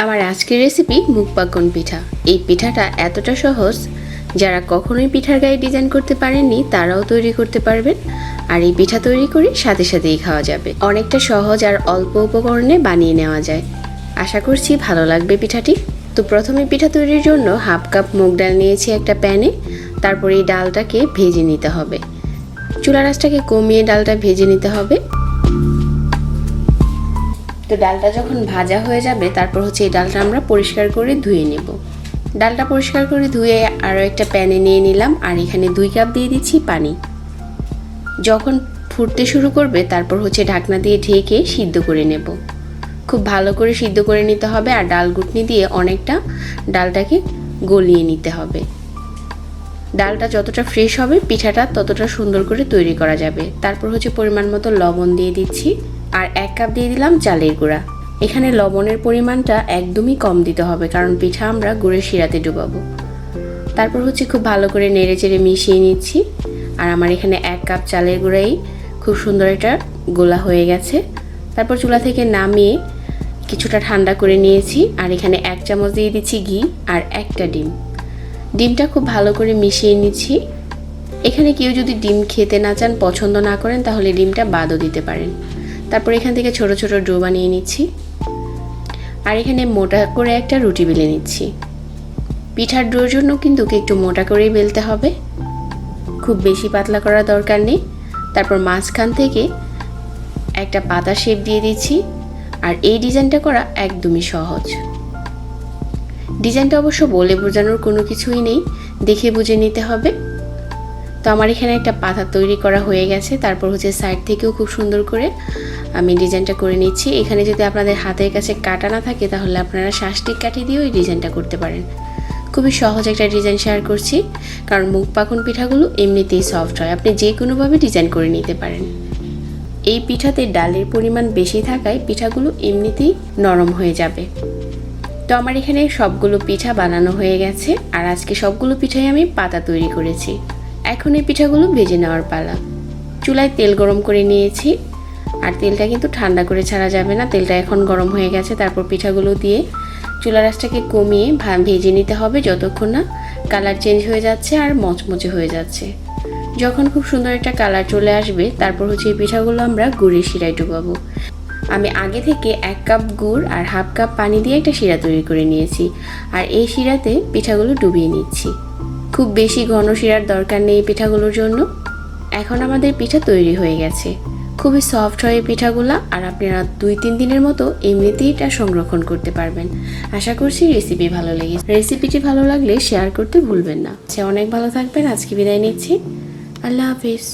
আমার আজকের রেসিপি মুগ পাকন পিঠা। এই পিঠাটা এতটা সহজ, যারা কখনোই পিঠার গায়ে ডিজাইন করতে পারেননি তারাও তৈরি করতে পারবেন। আর এই পিঠা তৈরি করে সাথে সাথেই খাওয়া যাবে। অনেকটা সহজ আর অল্প উপকরণে বানিয়ে নেওয়া যায়। আশা করছি ভালো লাগবে পিঠাটি। তো প্রথমে পিঠা তৈরির জন্য হাফ কাপ মুগ ডাল নিয়েছি একটা প্যানে। তারপর এই ডালটাকে ভেজে নিতে হবে। চুলার আঁচটাকে কমিয়ে ডালটা ভেজে নিতে হবে। তো ডালটা যখন ভাজা হয়ে যাবে তারপর এই ডালটা আমরা পরিষ্কার করে ধুয়ে নেব। ডালটা পরিষ্কার করে ধুয়ে আরও একটা প্যানে নিয়ে নিলাম। আর এখানে 2 কাপ দিয়ে দিচ্ছি পানি। যখন ফুটতে শুরু করবে তারপর ঢাকনা দিয়ে ঢেকে সিদ্ধ করে নেব। খুব ভালো করে সিদ্ধ করে নিতে হবে। আর ডাল ঘুটনি দিয়ে অনেকটা ডালটাকে গলিয়ে নিতে হবে। ডালটা যতটা ফ্রেশ হবে পিঠাটা ততটা সুন্দর করে তৈরি করা যাবে। তারপর পরিমাণ মতো লবণ দিয়ে দিচ্ছি। আর 1 কাপ দিয়ে দিলাম চালের গুঁড়া। এখানে লবণের পরিমাণটা একদমই কম দিতে হবে, কারণ পিঠা আমরা গুড়ের শিরাতে ডুবাবো। তারপর খুব ভালো করে নেড়ে চেড়ে মিশিয়ে নিচ্ছি। আর আমার এখানে 1 কাপ চালের গুঁড়াই খুব সুন্দর একটা গোলা হয়ে গেছে। তারপর চুলা থেকে নামিয়ে কিছুটা ঠান্ডা করে নিয়েছি। আর এখানে 1 চামচ দিয়ে দিচ্ছি ঘি আর একটা ডিম। ডিমটা খুব ভালো করে মিশিয়ে নিচ্ছি। এখানে কেউ যদি ডিম খেতে না চান, পছন্দ না করেন, তাহলে ডিমটা বাদও দিতে পারেন। তারপর এখান থেকে ছোট ছোট ডো বানিয়ে নিচ্ছি। আর এখানে মোটা করে একটা রুটি বেলে নিচ্ছি। পিঠার ডোর জন্য কিন্তু একটু মোটা করেই বেলতে হবে, খুব বেশি পাতলা করার দরকার নেই। তারপর মাঝখান থেকে একটা পাতা শেপ দিয়ে দিচ্ছি। আর এই ডিজাইনটা করা একদমই সহজ। ডিজাইনটা অবশ্য বলে বোঝানোর কোনো কিছুই নেই, দেখে বুঝে নিতে হবে। তো আমার এখানে একটা পাতা তৈরি করা হয়ে গেছে। তারপর সাইড থেকেও খুব সুন্দর করে আমি ডিজাইনটা করে নিচ্ছি। এখানে যদি আপনাদের হাতের কাছে কাটা না থাকে তাহলে আপনারা শাঁসটিক কাঠি দিয়েও এই ডিজাইনটা করতে পারেন। খুবই সহজ একটা ডিজাইন শেয়ার করছি, কারণ মুগ পাকন পিঠাগুলো এমনিতেই সফট হয়। আপনি যে কোনোভাবে ডিজাইন করে নিতে পারেন। এই পিঠাতে ডালের পরিমাণ বেশি থাকায় পিঠাগুলো এমনিতেই নরম হয়ে যাবে। তো আমার এখানে সবগুলো পিঠা বানানো হয়ে গেছে। আর আজকে সবগুলো পিঠাই আমি পাতা তৈরি করেছি। এখন এই পিঠাগুলো ভেজে নেওয়ার পালা। চুলায় তেল গরম করে নিয়েছি। আর তেলটা কিন্তু ঠান্ডা করে ছাড়া যাবে না, তেলটা এখন গরম হয়ে গেছে। তারপর পিঠাগুলো দিয়ে চুলার আঁচটাকে কমিয়ে ভেজে নিতে হবে যতক্ষণ না কালার চেঞ্জ হয়ে যাচ্ছে আর মচমচে হয়ে যাচ্ছে। যখন খুব সুন্দর একটা কালার চলে আসবে তারপর এই পিঠাগুলো আমরা গুড়ের শিরায় ডুবাবো। আমি আগে থেকে 1 কাপ গুড় আর হাফ কাপ পানি দিয়ে একটা শিরা তৈরি করে নিয়েছি। আর এই শিরাতে পিঠাগুলো ডুবিয়ে নিচ্ছি। খুব বেশি ঘন শিরার দরকার নেই এই পিঠাগুলোর জন্য। এখন আমাদের পিঠা তৈরি হয়ে গেছে। খুবই সফট হয় এই পিঠাগুলো। আর আপনারা 2-3 দিনের মতো এমনিতেই এটা সংরক্ষণ করতে পারবেন। আশা করছি রেসিপি ভালো লেগেছে। রেসিপিটি ভালো লাগলে শেয়ার করতে ভুলবেন না। অনেক ভালো থাকবেন। আজকে বিদায় নিচ্ছি। আল্লাহ হাফিজ।